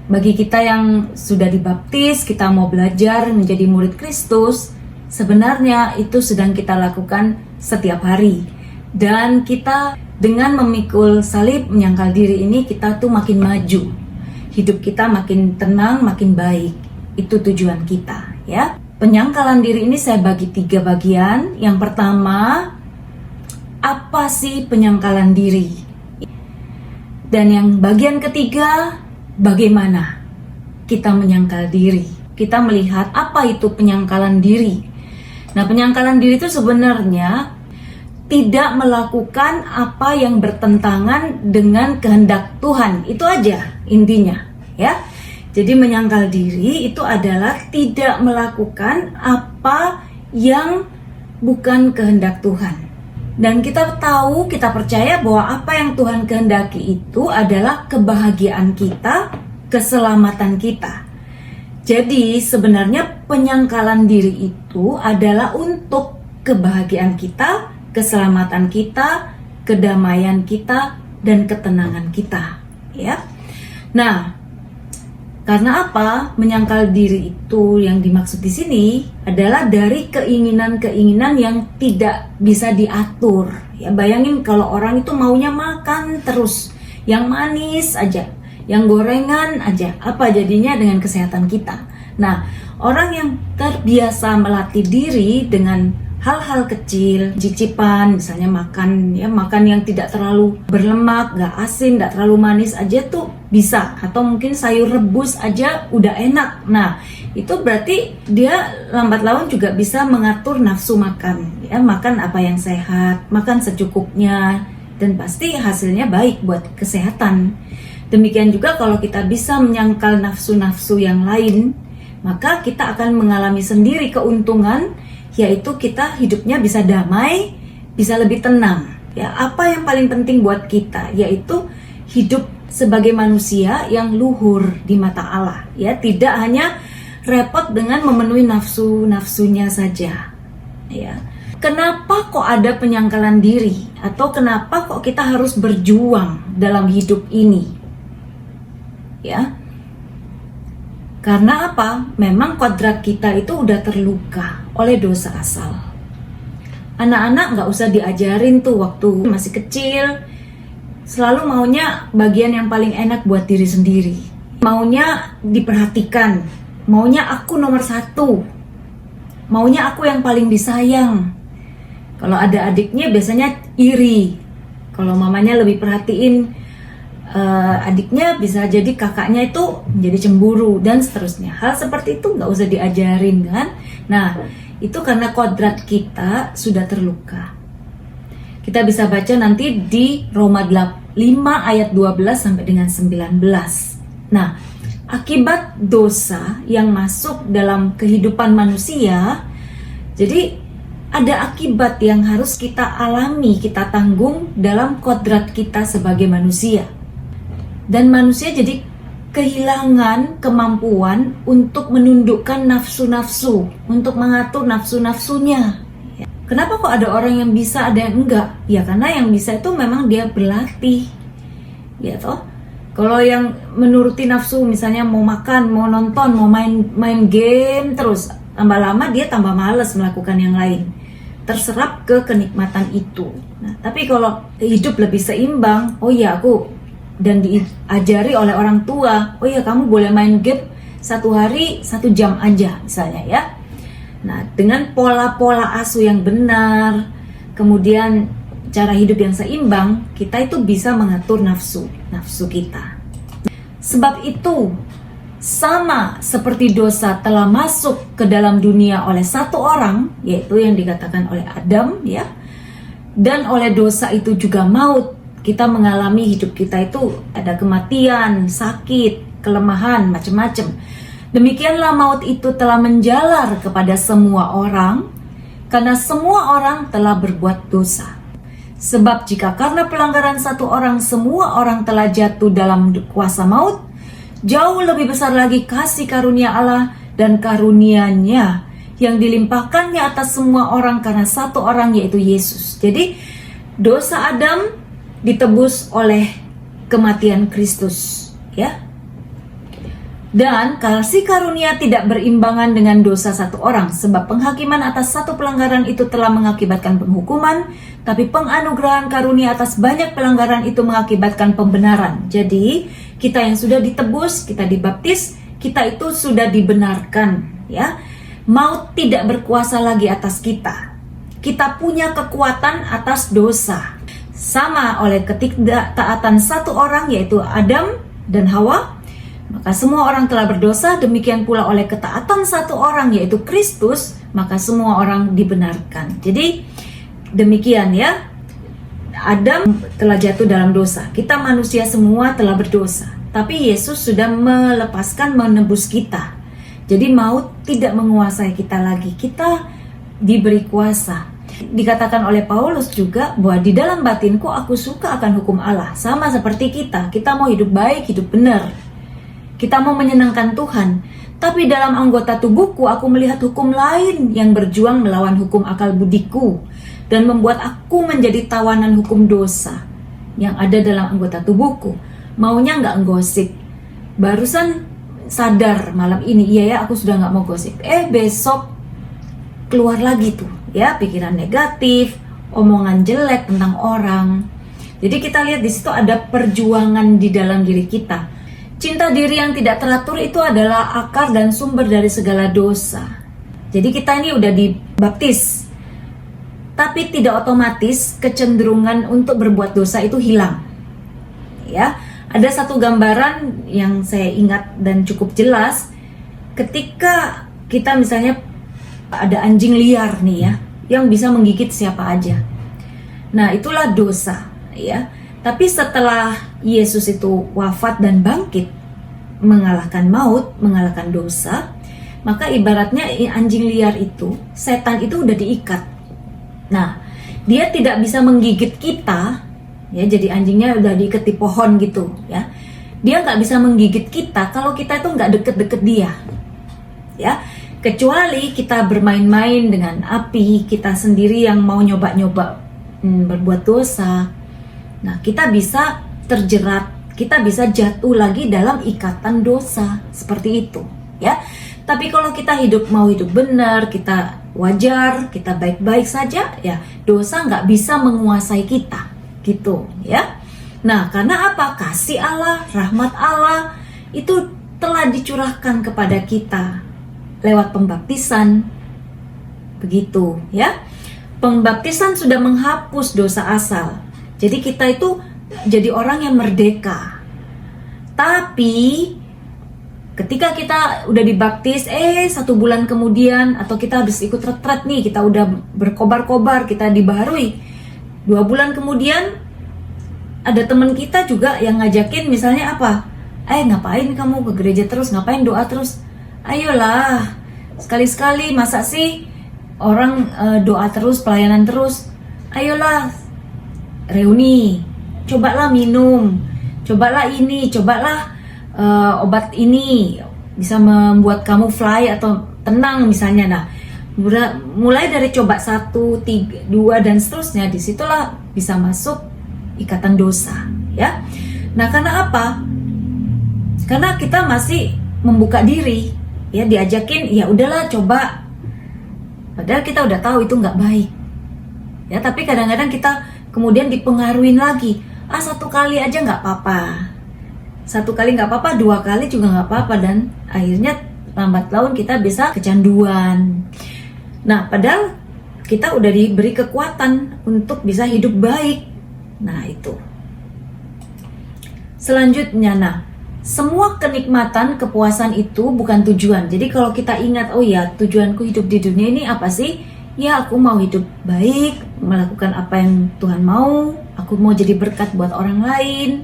Bagi kita yang sudah dibaptis, kita mau belajar menjadi murid Kristus, sebenarnya itu sedang kita lakukan setiap hari. Dan kita dengan memikul salib, menyangkal diri ini, kita tuh makin maju. Hidup kita makin tenang, makin baik. Itu tujuan kita, ya. Penyangkalan diri ini saya bagi 3 bagian. Yang pertama, apa sih penyangkalan diri? Dan yang bagian ketiga, bagaimana kita menyangkal diri? Kita melihat apa itu penyangkalan diri. Nah, penyangkalan diri itu sebenarnya tidak melakukan apa yang bertentangan dengan kehendak Tuhan. Itu aja intinya, ya. Jadi menyangkal diri itu adalah tidak melakukan apa yang bukan kehendak Tuhan. Dan kita tahu, kita percaya bahwa apa yang Tuhan kehendaki itu adalah kebahagiaan kita, keselamatan kita. Jadi sebenarnya penyangkalan diri itu adalah untuk kebahagiaan kita, keselamatan kita, kedamaian kita, dan ketenangan kita, ya. Nah, karena apa? Menyangkal diri itu yang dimaksud di sini adalah dari keinginan-keinginan yang tidak bisa diatur. Ya, bayangin kalau orang itu maunya makan terus, yang manis aja, yang gorengan aja, apa jadinya dengan kesehatan kita? Nah, orang yang terbiasa melatih diri dengan hal-hal kecil, cicipan, misalnya makan yang tidak terlalu berlemak, gak asin, gak terlalu manis aja tuh bisa. Atau mungkin sayur rebus aja udah enak. Nah, itu berarti dia lambat laun juga bisa mengatur nafsu makan. Ya, makan apa yang sehat, makan secukupnya, dan pasti hasilnya baik buat kesehatan. Demikian juga kalau kita bisa menyangkal nafsu-nafsu yang lain, maka kita akan mengalami sendiri keuntungan, yaitu kita hidupnya bisa damai, bisa lebih tenang. Ya, apa yang paling penting buat kita yaitu hidup sebagai manusia yang luhur di mata Allah. Ya, tidak hanya repot dengan memenuhi nafsu-nafsunya saja. Ya. Kenapa kok ada penyangkalan diri? Atau kenapa kok kita harus berjuang dalam hidup ini? Ya. Karena apa? Memang kodrat kita itu udah terluka oleh dosa asal. Anak-anak gak usah diajarin tuh waktu masih kecil. Selalu maunya bagian yang paling enak buat diri sendiri. Maunya diperhatikan. Maunya aku nomor 1. Maunya aku yang paling disayang. Kalau ada adiknya biasanya iri. Kalau mamanya lebih perhatiin adiknya, bisa jadi kakaknya itu menjadi cemburu dan seterusnya. Hal seperti itu nggak usah diajarin kan. Nah, itu karena kodrat kita sudah terluka. Kita bisa baca nanti di Roma 5 ayat 12 sampai dengan 19. Nah, akibat dosa yang masuk dalam kehidupan manusia, jadi ada akibat yang harus kita alami, kita tanggung dalam kodrat kita sebagai manusia. Dan manusia jadi kehilangan kemampuan untuk menundukkan nafsu-nafsu, untuk mengatur nafsu-nafsunya. Kenapa kok ada orang yang bisa, ada yang enggak? Ya karena yang bisa itu memang dia berlatih. Ya toh? Kalau yang menuruti nafsu, misalnya mau makan, mau nonton, mau main game terus, tambah lama dia tambah malas melakukan yang lain. Terserap ke kenikmatan itu. Nah, tapi kalau hidup lebih seimbang, oh ya aku dan diajari oleh orang tua, oh ya kamu boleh main game 1 hari 1 jam aja misalnya ya. Nah, dengan pola-pola asuh yang benar, kemudian cara hidup yang seimbang, kita itu bisa mengatur nafsu kita. Sebab itu sama seperti dosa telah masuk ke dalam dunia oleh 1 orang, yaitu yang dikatakan oleh Adam ya, dan oleh dosa itu juga maut. Kita mengalami hidup kita itu ada kematian, sakit, kelemahan, macam-macam. Demikianlah maut itu telah menjalar kepada semua orang, karena semua orang telah berbuat dosa. Sebab jika karena pelanggaran 1 orang semua orang telah jatuh dalam kuasa maut, jauh lebih besar lagi kasih karunia Allah dan karunia-Nya yang dilimpahkannya atas semua orang karena 1 orang, yaitu Yesus. Jadi dosa Adam ditebus oleh kematian Kristus, ya. Dan kasih karunia tidak berimbangan dengan dosa satu orang, sebab penghakiman atas satu pelanggaran itu telah mengakibatkan penghukuman, tapi penganugerahan karunia atas banyak pelanggaran itu mengakibatkan pembenaran. Jadi, kita yang sudah ditebus, kita dibaptis, kita itu sudah dibenarkan, ya. Maut tidak berkuasa lagi atas kita. Kita punya kekuatan atas dosa. Sama oleh ketidaktaatan satu orang, yaitu Adam dan Hawa, maka semua orang telah berdosa. Demikian pula oleh ketaatan satu orang, yaitu Kristus, maka semua orang dibenarkan. Jadi demikian, ya. Adam telah jatuh dalam dosa. Kita manusia semua telah berdosa. Tapi Yesus sudah melepaskan, menebus kita. Jadi maut tidak menguasai kita lagi. Kita diberi kuasa. Dikatakan oleh Paulus juga bahwa di dalam batinku aku suka akan hukum Allah. Sama seperti kita. Kita mau hidup baik, hidup benar. Kita mau menyenangkan Tuhan. Tapi dalam anggota tubuhku aku melihat hukum lain yang berjuang melawan hukum akal budiku dan membuat aku menjadi tawanan hukum dosa yang ada dalam anggota tubuhku. Maunya nggak gosip. Barusan sadar malam ini, iya ya aku sudah nggak mau gosip. Besok keluar lagi tuh, ya, pikiran negatif, omongan jelek tentang orang. Jadi kita lihat di situ ada perjuangan di dalam diri kita. Cinta diri yang tidak teratur itu adalah akar dan sumber dari segala dosa. Jadi kita ini udah dibaptis, tapi tidak otomatis kecenderungan untuk berbuat dosa itu hilang. Ya, ada satu gambaran yang saya ingat dan cukup jelas. Ketika kita misalnya ada anjing liar nih, ya, yang bisa menggigit siapa aja. Nah, itulah dosa, ya. Tapi setelah Yesus itu wafat dan bangkit, mengalahkan maut, mengalahkan dosa, maka ibaratnya anjing liar itu, setan itu udah diikat. Nah, dia tidak bisa menggigit kita, ya. Jadi anjingnya udah diikat di pohon gitu, ya. Dia nggak bisa menggigit kita kalau kita itu nggak deket-deket dia, ya. Kecuali kita bermain-main dengan api, kita sendiri yang mau nyoba-nyoba berbuat dosa. Nah, kita bisa terjerat, kita bisa jatuh lagi dalam ikatan dosa, seperti itu, ya. Tapi kalau kita mau hidup benar, kita wajar, kita baik-baik saja, ya, dosa nggak bisa menguasai kita, gitu, ya. Nah, karena apa? Kasih Allah, rahmat Allah itu telah dicurahkan kepada kita lewat pembaptisan, begitu, ya. Pembaptisan sudah menghapus dosa asal. Jadi kita itu jadi orang yang merdeka. Tapi ketika kita udah dibaptis, 1 bulan kemudian, atau kita habis ikut retret nih, kita udah berkobar-kobar, kita dibaharui, 2 bulan kemudian ada teman kita juga yang ngajakin, misalnya apa? Ngapain kamu ke gereja terus, ngapain doa terus? Ayolah, sekali-sekali, masa sih orang doa terus, pelayanan terus? Ayolah, reuni, cobalah minum, cobalah ini, cobalah obat ini, bisa membuat kamu fly atau tenang misalnya. Nah, mulai dari coba 1, 3, 2 dan seterusnya, disitulah bisa masuk ikatan dosa, ya. Nah, karena apa? Karena kita masih membuka diri, ya, diajakin, ya udahlah coba, padahal kita udah tahu itu nggak baik, ya. Tapi kadang-kadang kita kemudian dipengaruhin lagi, 1 kali aja nggak apa-apa, 1 kali nggak apa-apa, 2 kali juga nggak apa-apa, dan akhirnya lambat laun kita bisa kecanduan. Nah, padahal kita udah diberi kekuatan untuk bisa hidup baik. Nah, itu. Selanjutnya, nah, semua kenikmatan, kepuasan itu bukan tujuan. Jadi kalau kita ingat, oh ya, tujuanku hidup di dunia ini apa sih? Ya, aku mau hidup baik, melakukan apa yang Tuhan mau, aku mau jadi berkat buat orang lain.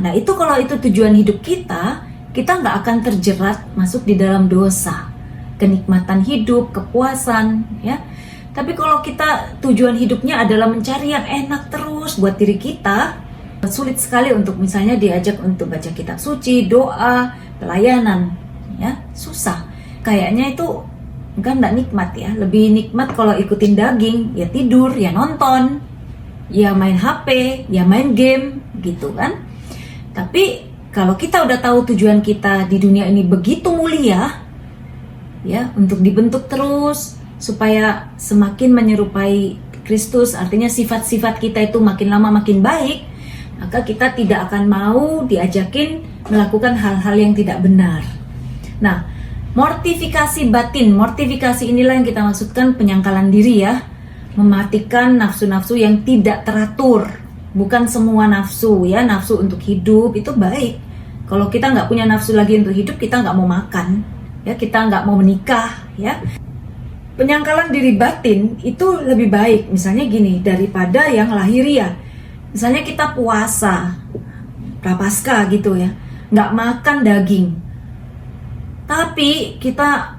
Nah, itu kalau itu tujuan hidup kita nggak akan terjerat masuk di dalam dosa. Kenikmatan hidup, kepuasan, ya. Tapi kalau kita tujuan hidupnya adalah mencari yang enak terus buat diri kita, sulit sekali untuk misalnya diajak untuk baca kitab suci, doa, pelayanan, ya, susah. Kayaknya itu kan nggak nikmat, ya. Lebih nikmat kalau ikutin daging, ya tidur, ya nonton, ya main HP, ya main game, gitu kan. Tapi kalau kita udah tahu tujuan kita di dunia ini begitu mulia, ya, untuk dibentuk terus supaya semakin menyerupai Kristus, artinya sifat-sifat kita itu makin lama makin baik, maka kita tidak akan mau diajakin melakukan hal-hal yang tidak benar. Nah, mortifikasi batin, mortifikasi inilah yang kita maksudkan penyangkalan diri ya, mematikan nafsu-nafsu yang tidak teratur. Bukan semua nafsu ya, nafsu untuk hidup itu baik. Kalau kita nggak punya nafsu lagi untuk hidup, kita nggak mau makan, ya, kita nggak mau menikah, ya. Penyangkalan diri batin itu lebih baik, misalnya gini, daripada yang lahiriah. Misalnya kita puasa, prapaskah gitu ya, nggak makan daging, tapi kita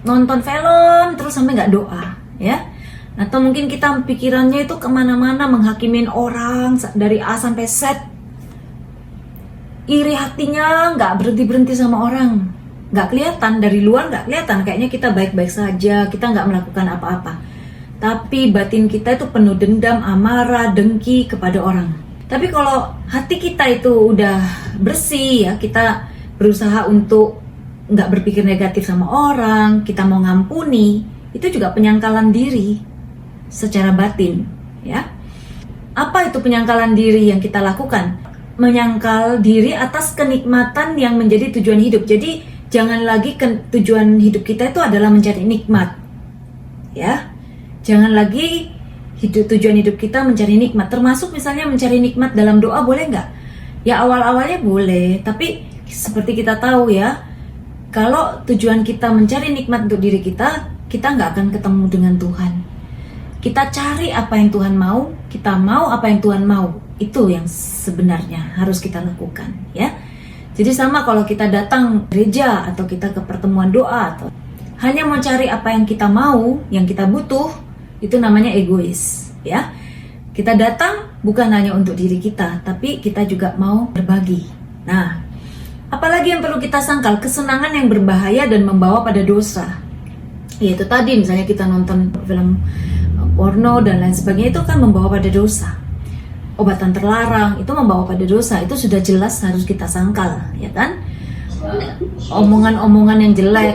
nonton film terus sampai nggak doa, ya. Atau mungkin kita pikirannya itu kemana-mana menghakimin orang dari A sampai Z, iri hatinya nggak berhenti-berhenti sama orang. Nggak kelihatan, dari luar nggak kelihatan, kayaknya kita baik-baik saja, kita nggak melakukan apa-apa. Tapi batin kita itu penuh dendam, amarah, dengki kepada orang. Tapi kalau hati kita itu udah bersih ya, kita berusaha untuk nggak berpikir negatif sama orang, kita mau ngampuni, itu juga penyangkalan diri secara batin, ya. Apa itu penyangkalan diri yang kita lakukan? Menyangkal diri atas kenikmatan yang menjadi tujuan hidup. Jadi jangan lagi tujuan hidup kita itu adalah mencari nikmat, ya. Jangan lagi tujuan hidup kita mencari nikmat. Termasuk misalnya mencari nikmat dalam doa, boleh nggak? Ya awal-awalnya boleh, tapi seperti kita tahu ya, kalau tujuan kita mencari nikmat untuk diri kita, kita nggak akan ketemu dengan Tuhan. Kita cari apa yang Tuhan mau, kita mau apa yang Tuhan mau. Itu yang sebenarnya harus kita lakukan, ya. Jadi sama kalau kita datang gereja atau kita ke pertemuan doa atau hanya mau cari apa yang kita mau, yang kita butuh, itu namanya egois, ya. Kita datang bukan hanya untuk diri kita, tapi kita juga mau berbagi. Nah, apalagi yang perlu kita sangkal, kesenangan yang berbahaya dan membawa pada dosa. Yaitu tadi misalnya kita nonton film porno dan lain sebagainya, itu kan membawa pada dosa. Obatan terlarang itu membawa pada dosa, itu sudah jelas harus kita sangkal, ya kan? Omongan-omongan yang jelek,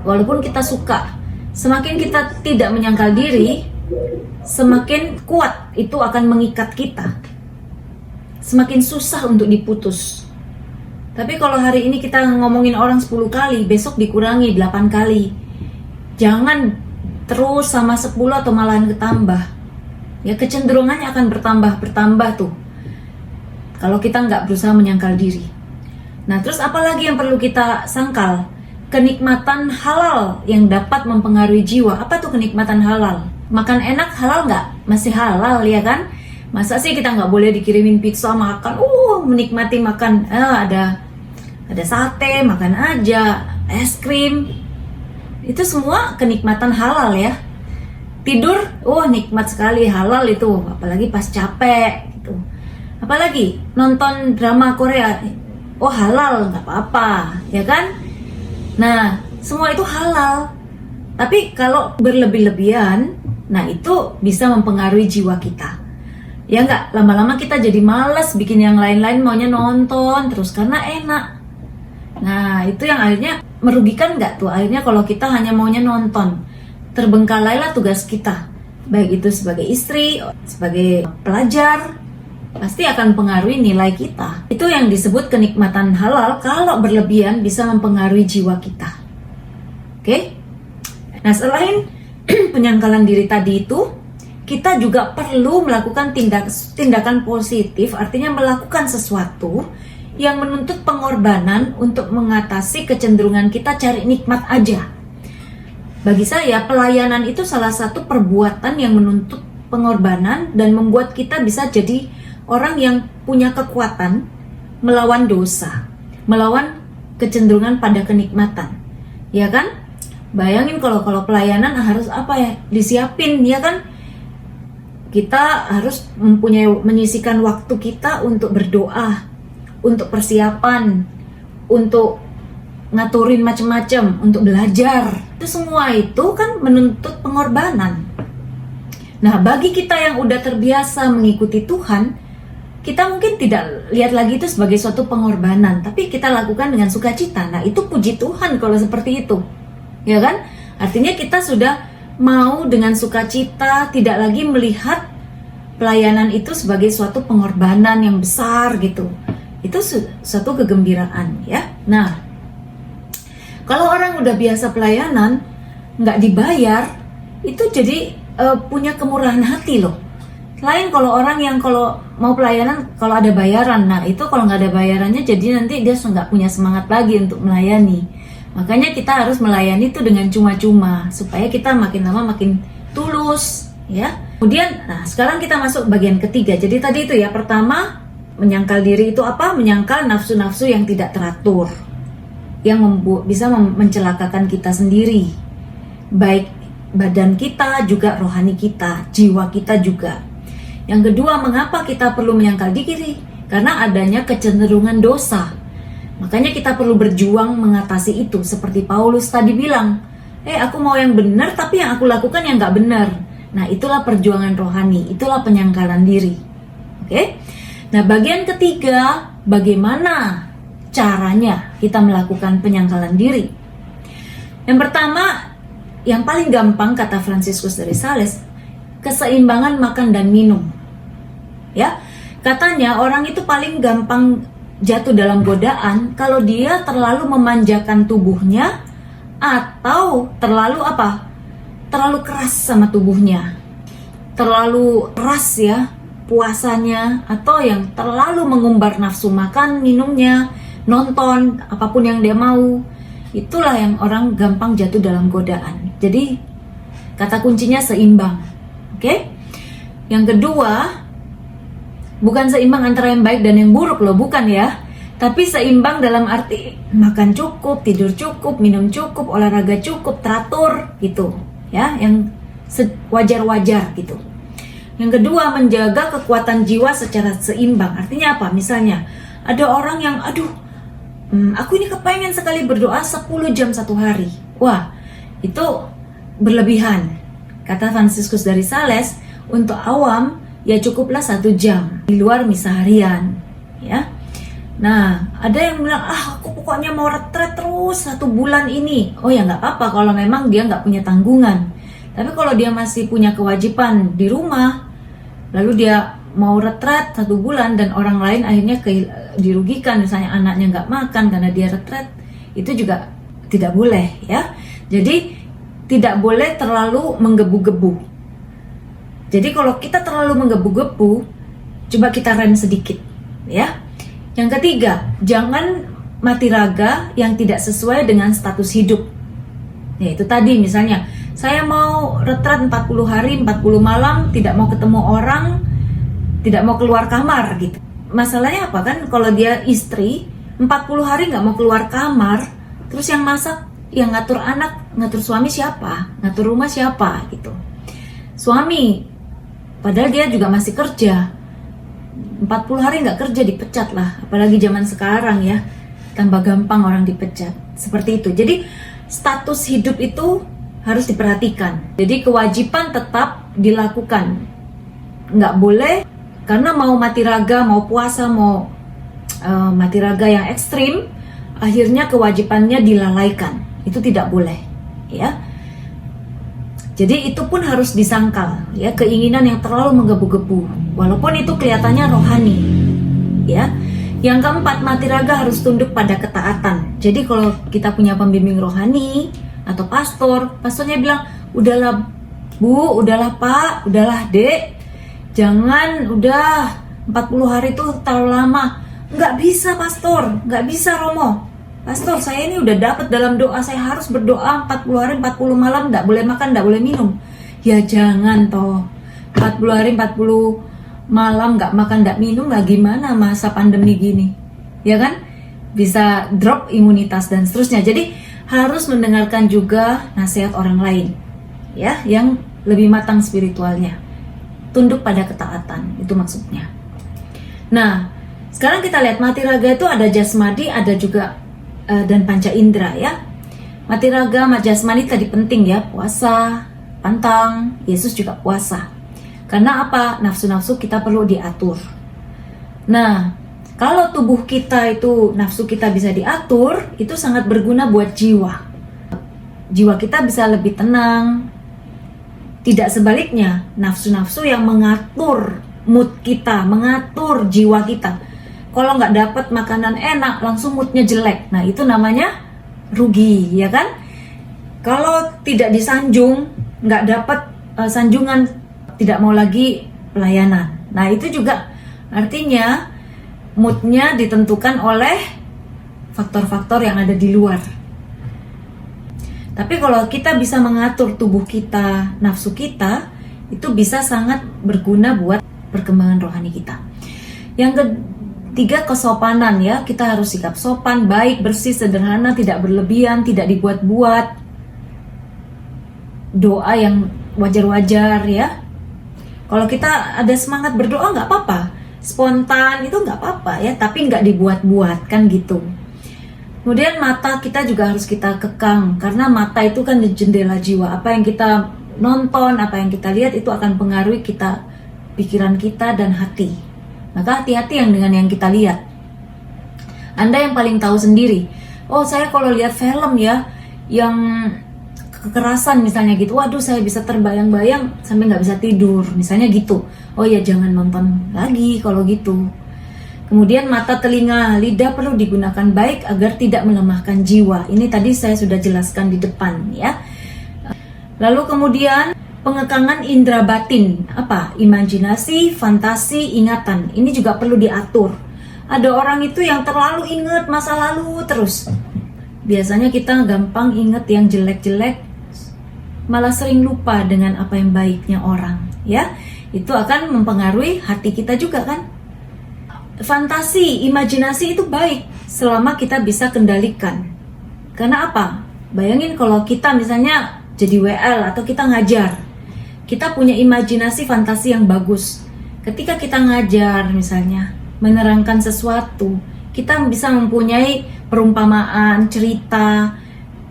walaupun kita suka, semakin kita tidak menyangkal diri, semakin kuat itu akan mengikat kita, semakin susah untuk diputus. Tapi kalau hari ini kita ngomongin orang 10 kali, besok dikurangi 8 kali. Jangan terus sama 10 atau malahan ketambah. Ya, kecenderungannya akan bertambah tuh kalau kita nggak berusaha menyangkal diri. Nah, terus apalagi yang perlu kita sangkal? Kenikmatan halal yang dapat mempengaruhi jiwa. Apa tuh kenikmatan halal? Makan enak halal nggak? Masih halal, ya kan? Masa sih kita nggak boleh dikirimin pizza makan? Menikmati makan, ada sate, makan aja, es krim. Itu semua kenikmatan halal ya. Tidur, nikmat sekali, halal itu, apalagi pas capek gitu. Apalagi nonton drama Korea, halal, nggak apa-apa, ya kan? Nah, semua itu halal. Tapi kalau berlebih-lebihan, nah itu bisa mempengaruhi jiwa kita. Ya nggak, lama-lama kita jadi malas bikin yang lain-lain, maunya nonton terus karena enak. Nah, itu yang akhirnya merugikan nggak tuh? Akhirnya kalau kita hanya maunya nonton, terbengkalailah tugas kita, baik itu sebagai istri, sebagai pelajar, pasti akan mempengaruhi nilai kita. Itu yang disebut kenikmatan halal, kalau berlebihan bisa mempengaruhi jiwa kita. Oke? Nah, selain penyangkalan diri tadi itu, kita juga perlu melakukan tindakan positif, artinya melakukan sesuatu yang menuntut pengorbanan untuk mengatasi kecenderungan kita cari nikmat aja. Bagi saya, pelayanan itu salah satu perbuatan yang menuntut pengorbanan dan membuat kita bisa jadi orang yang punya kekuatan melawan dosa, melawan kecenderungan pada kenikmatan. Ya kan? Bayangin kalau pelayanan harus apa ya? Disiapin, ya kan? Kita harus menyisihkan waktu kita untuk berdoa, untuk persiapan, untuk ngaturin macam-macam, untuk belajar. Itu semua itu kan menuntut pengorbanan. Nah, bagi kita yang udah terbiasa mengikuti Tuhan, kita mungkin tidak lihat lagi itu sebagai suatu pengorbanan, tapi kita lakukan dengan sukacita. Nah, itu puji Tuhan kalau seperti itu, ya kan? Artinya kita sudah mau dengan sukacita, tidak lagi melihat pelayanan itu sebagai suatu pengorbanan yang besar gitu. Itu suatu kegembiraan, ya. Nah, kalau orang udah biasa pelayanan, nggak dibayar, itu jadi punya kemurahan hati loh. Lain kalau orang yang kalau mau pelayanan kalau ada bayaran, nah itu kalau nggak ada bayarannya jadi nanti dia nggak punya semangat lagi untuk melayani. Makanya kita harus melayani itu dengan cuma-cuma supaya kita makin lama makin tulus, ya. Kemudian, nah sekarang kita masuk bagian ketiga. Jadi tadi itu ya, pertama menyangkal diri itu apa? Menyangkal nafsu-nafsu yang tidak teratur, yang bisa mencelakakan kita sendiri, baik badan kita juga rohani kita, jiwa kita juga. Yang kedua, mengapa kita perlu menyangkal diri? Karena adanya kecenderungan dosa. Makanya kita perlu berjuang mengatasi itu. Seperti Paulus tadi bilang, aku mau yang benar tapi yang aku lakukan yang gak benar. Nah, itulah perjuangan rohani, itulah penyangkalan diri. Oke? Nah, bagian ketiga, bagaimana caranya kita melakukan penyangkalan diri? Yang pertama, yang paling gampang kata Fransiskus dari Sales, keseimbangan makan dan minum. Ya, katanya orang itu paling gampang jatuh dalam godaan kalau dia terlalu memanjakan tubuhnya atau terlalu terlalu keras sama tubuhnya, terlalu keras ya puasanya, atau yang terlalu mengumbar nafsu makan, minumnya, nonton, apapun yang dia mau. Itulah yang orang gampang jatuh dalam godaan. Jadi kata kuncinya seimbang. Oke? Yang kedua, bukan seimbang antara yang baik dan yang buruk loh, bukan ya. Tapi seimbang dalam arti makan cukup, tidur cukup, minum cukup, olahraga cukup, teratur gitu. Ya, yang wajar-wajar gitu. Yang kedua, menjaga kekuatan jiwa secara seimbang. Artinya apa? Misalnya, ada orang yang aku ini kepengen sekali berdoa 10 jam satu hari. Wah, itu berlebihan. Kata Fransiskus dari Sales, untuk awam ya cukuplah 1 jam di luar misa harian, ya. Nah, ada yang bilang, aku pokoknya mau retret terus 1 bulan ini. Oh ya nggak apa-apa kalau memang dia nggak punya tanggungan. Tapi kalau dia masih punya kewajiban di rumah, lalu dia mau retret 1 bulan dan orang lain akhirnya dirugikan, misalnya anaknya nggak makan karena dia retret, itu juga tidak boleh, ya. Jadi tidak boleh terlalu menggebu-gebu. Jadi kalau kita terlalu menggebu-gebu, coba kita rem sedikit, ya. Yang ketiga, jangan mati raga yang tidak sesuai dengan status hidup. Ya itu tadi, misalnya saya mau retret 40 hari 40 malam, tidak mau ketemu orang, tidak mau keluar kamar gitu. Masalahnya apa kan, kalau dia istri 40 hari nggak mau keluar kamar, terus yang masak, yang ngatur anak, ngatur suami siapa, ngatur rumah siapa gitu. Suami, padahal dia juga masih kerja, 40 hari nggak kerja dipecat lah. Apalagi zaman sekarang ya, tambah gampang orang dipecat. Seperti itu. Jadi status hidup itu harus diperhatikan. Jadi kewajiban tetap dilakukan, nggak boleh karena mau mati raga, mau puasa, mau mati raga yang ekstrim, akhirnya kewajibannya dilalaikan. Itu tidak boleh, ya. Jadi itu pun harus disangkal, ya, keinginan yang terlalu menggebu-gebu, walaupun itu kelihatannya rohani, ya. Yang keempat, mati raga harus tunduk pada ketaatan. Jadi kalau kita punya pembimbing rohani atau pastornya bilang, udahlah Bu, udahlah Pak, udahlah Dek, jangan udah 40 hari itu terlalu lama. Nggak bisa pastor, nggak bisa Romo. Pastor, saya ini udah dapat dalam doa, saya harus berdoa 40 hari 40 malam, nggak boleh makan, nggak boleh minum. Ya jangan toh, 40 hari 40 malam nggak makan, nggak minum lah, gimana masa pandemi gini, ya kan? Bisa drop imunitas dan seterusnya. Jadi harus mendengarkan juga nasihat orang lain, ya, yang lebih matang spiritualnya. Tunduk pada ketaatan, itu maksudnya. Nah, sekarang kita lihat mati raga itu ada jasmani, ada juga dan panca indera, ya. Mati raga, jasmani tadi penting ya, puasa, pantang. Yesus juga puasa. Karena apa? Nafsu-nafsu kita perlu diatur. Nah, kalau tubuh kita itu, nafsu kita bisa diatur, itu sangat berguna buat jiwa. Jiwa kita bisa lebih tenang. Tidak sebaliknya, nafsu-nafsu yang mengatur mood kita, mengatur jiwa kita. Kalau nggak dapat makanan enak, langsung moodnya jelek. Nah, itu namanya rugi, ya kan? Kalau tidak disanjung, nggak dapat sanjungan, tidak mau lagi pelayanan. Nah, itu juga artinya moodnya ditentukan oleh faktor-faktor yang ada di luar. Tapi kalau kita bisa mengatur tubuh kita, nafsu kita, itu bisa sangat berguna buat perkembangan rohani kita. Yang ketiga, kesopanan ya. Kita harus sikap sopan, baik, bersih, sederhana, tidak berlebihan, tidak dibuat-buat. Doa yang wajar-wajar ya. Kalau kita ada semangat berdoa nggak apa-apa, spontan itu nggak apa-apa ya, tapi nggak dibuat-buat kan gitu. Kemudian mata kita juga harus kita kekang, karena mata itu kan jendela jiwa. Apa yang kita nonton, apa yang kita lihat itu akan pengaruhi kita, pikiran kita dan hati. Maka hati-hati dengan yang kita lihat. Anda yang paling tahu sendiri. Oh, saya kalau lihat film ya yang kekerasan misalnya gitu, waduh saya bisa terbayang-bayang sampai nggak bisa tidur misalnya gitu. Oh ya, jangan nonton lagi kalau gitu. Kemudian mata, telinga, lidah perlu digunakan baik agar tidak melemahkan jiwa. Ini tadi saya sudah jelaskan di depan ya. Lalu kemudian pengekangan indera batin, apa? Imajinasi, fantasi, ingatan. Ini juga perlu diatur. Ada orang itu yang terlalu ingat masa lalu terus. Biasanya kita gampang ingat yang jelek-jelek, malah sering lupa dengan apa yang baiknya orang, ya. Itu akan mempengaruhi hati kita juga kan. Fantasi, imajinasi itu baik selama kita bisa kendalikan. Karena apa? Bayangin kalau kita misalnya jadi WL atau kita ngajar, kita punya imajinasi fantasi yang bagus. Ketika kita ngajar misalnya, menerangkan sesuatu, kita bisa mempunyai perumpamaan, cerita,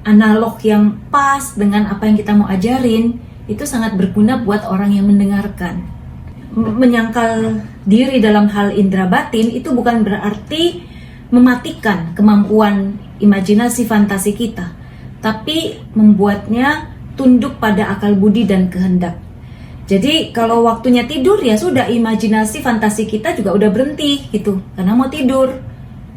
analog yang pas dengan apa yang kita mau ajarin. Itu sangat berguna buat orang yang mendengarkan. Menyangkal diri dalam hal indera batin itu bukan berarti mematikan kemampuan imajinasi fantasi kita, tapi membuatnya tunduk pada akal budi dan kehendak. Jadi kalau waktunya tidur ya sudah, imajinasi fantasi kita juga udah berhenti gitu, karena mau tidur.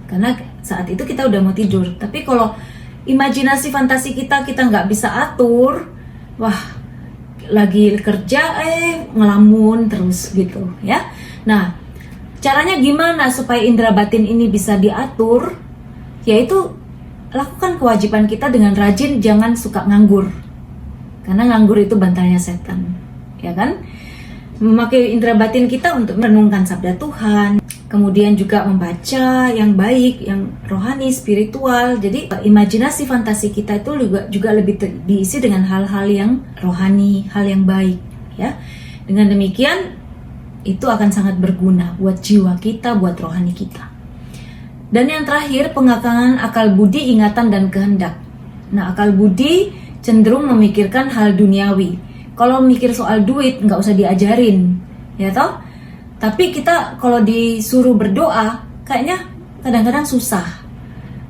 Karena saat itu kita udah mau tidur. Tapi kalau imajinasi fantasi kita nggak bisa atur, wah, lagi kerja ngelamun terus gitu ya. Nah, caranya gimana supaya indera batin ini bisa diatur? Yaitu lakukan kewajiban kita dengan rajin, jangan suka nganggur. Karena nganggur itu bantalnya setan, ya kan? Memakai indera batin kita untuk merenungkan sabda Tuhan, kemudian juga membaca yang baik, yang rohani, spiritual. Jadi imajinasi fantasi kita itu juga lebih diisi dengan hal-hal yang rohani, hal yang baik ya. Dengan demikian itu akan sangat berguna buat jiwa kita, buat rohani kita. Dan yang terakhir, pengekangan akal budi, ingatan dan kehendak. Nah, akal budi cenderung memikirkan hal duniawi. Kalau mikir soal duit nggak usah diajarin, ya toh. Tapi kita kalau disuruh berdoa, kayaknya kadang-kadang susah.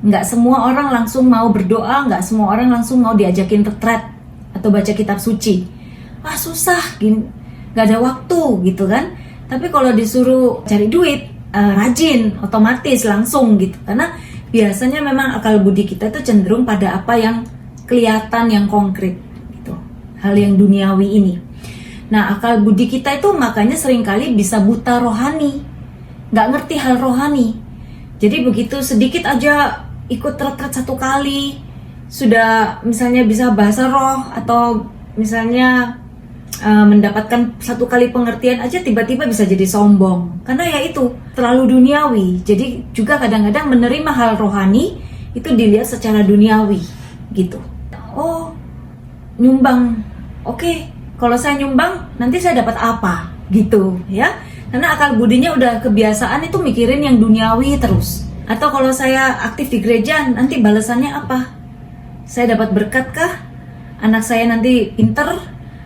Nggak semua orang langsung mau berdoa, nggak semua orang langsung mau diajakin retret atau baca kitab suci. Ah, susah, nggak ada waktu gitu kan. Tapi kalau disuruh cari duit, rajin, otomatis langsung gitu. Karena biasanya memang akal budi kita itu cenderung pada apa yang kelihatan, yang konkret gitu. Hal yang duniawi ini. Nah, akal budi kita itu makanya seringkali bisa buta rohani, nggak ngerti hal rohani. Jadi begitu sedikit aja ikut retret satu kali, sudah misalnya bisa bahasa roh, atau misalnya mendapatkan satu kali pengertian aja tiba-tiba bisa jadi sombong. Karena ya itu, terlalu duniawi. Jadi juga kadang-kadang menerima hal rohani itu dilihat secara duniawi gitu. Oh, nyumbang, oke. Kalau saya nyumbang, nanti saya dapat apa? Gitu, ya. Karena akal budinya udah kebiasaan itu mikirin yang duniawi terus. Atau kalau saya aktif di gereja, nanti balasannya apa? Saya dapat berkat kah? Anak saya nanti pinter?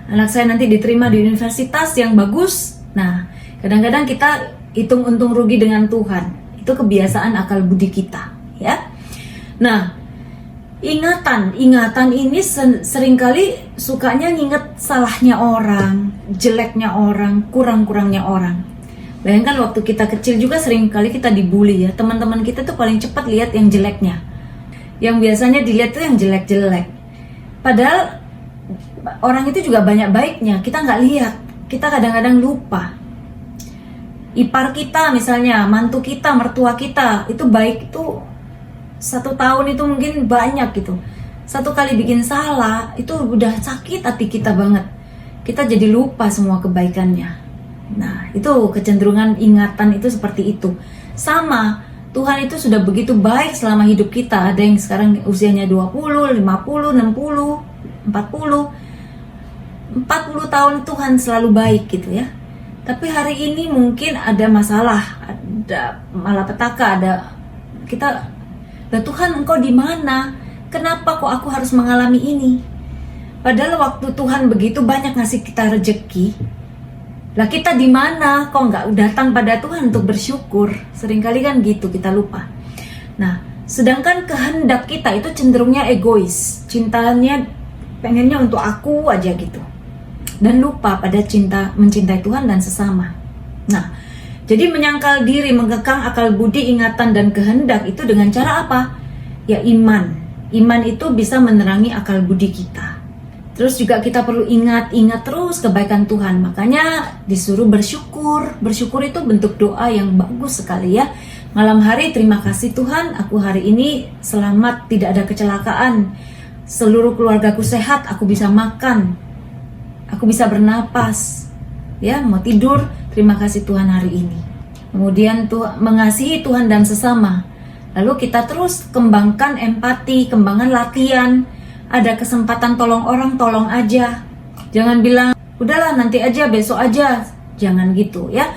Anak saya nanti diterima di universitas yang bagus? Nah, kadang-kadang kita hitung untung rugi dengan Tuhan. Itu kebiasaan akal budi kita, ya. Nah, ingatan ini seringkali sukanya nginget salahnya orang, jeleknya orang, kurang-kurangnya orang. Bayangkan waktu kita kecil juga seringkali kita dibully ya. Teman-teman kita tuh paling cepat lihat yang jeleknya. Yang biasanya dilihat tuh yang jelek-jelek. Padahal orang itu juga banyak baiknya, kita nggak lihat. Kita kadang-kadang lupa. Ipar kita misalnya, mantu kita, mertua kita, itu baik itu 1 tahun itu mungkin banyak gitu. 1 kali bikin salah, itu udah sakit hati kita banget. Kita jadi lupa semua kebaikannya. Nah, itu kecenderungan ingatan itu seperti itu. Sama, Tuhan itu sudah begitu baik selama hidup kita. Ada yang sekarang usianya 20, 50, 60, 40 tahun Tuhan selalu baik gitu ya. Tapi hari ini mungkin ada masalah, ada malapetaka, ada kita, "Lah Tuhan, Engkau di mana? Kenapa kok aku harus mengalami ini?" Padahal waktu Tuhan begitu banyak ngasih kita rezeki, lah kita di mana? Kok nggak datang pada Tuhan untuk bersyukur? Seringkali kan gitu, kita lupa. Nah, sedangkan kehendak kita itu cenderungnya egois, cintanya pengennya untuk aku aja gitu, dan lupa pada mencintai Tuhan dan sesama. Nah, jadi menyangkal diri, mengekang akal budi, ingatan dan kehendak itu dengan cara apa? Ya iman. Iman itu bisa menerangi akal budi kita. Terus juga kita perlu ingat terus kebaikan Tuhan. Makanya disuruh bersyukur. Bersyukur itu bentuk doa yang bagus sekali ya. Malam hari, terima kasih Tuhan, aku hari ini selamat, tidak ada kecelakaan. Seluruh keluargaku sehat, aku bisa makan, aku bisa bernapas. Ya, mau tidur, terima kasih Tuhan hari ini. Kemudian mengasihi Tuhan dan sesama. Lalu kita terus kembangkan empati, kembangkan latihan. Ada kesempatan tolong orang, tolong aja. Jangan bilang, udahlah nanti aja, besok aja. Jangan gitu ya.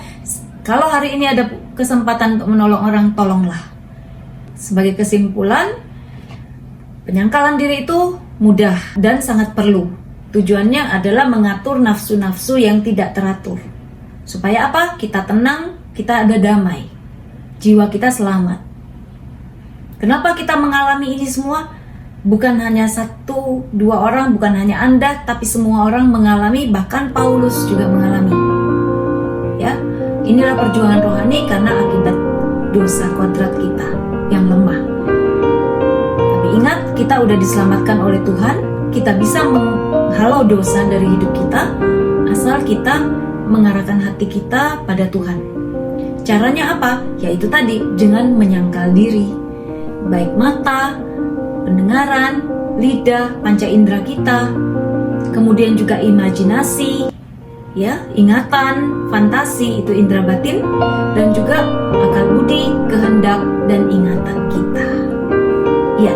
Kalau hari ini ada kesempatan untuk menolong orang, tolonglah. Sebagai kesimpulan, penyangkalan diri itu mudah dan sangat perlu. Tujuannya adalah mengatur nafsu-nafsu yang tidak teratur. Supaya apa? Kita tenang, kita ada damai. Jiwa kita selamat. Kenapa kita mengalami ini semua? Bukan hanya 1-2 orang, bukan hanya Anda, tapi semua orang mengalami, bahkan Paulus juga mengalami. Ya, inilah perjuangan rohani karena akibat dosa kodrat kita yang lemah. Tapi ingat, kita udah diselamatkan oleh Tuhan, kita bisa menghalau dosa dari hidup kita, asal kita mengarahkan hati kita pada Tuhan. Caranya apa? Yaitu tadi, dengan menyangkal diri. Baik mata, pendengaran, lidah, panca indera kita, kemudian juga imajinasi, ya, ingatan, fantasi, itu indera batin, dan juga akal budi, kehendak, dan ingatan kita. Ya,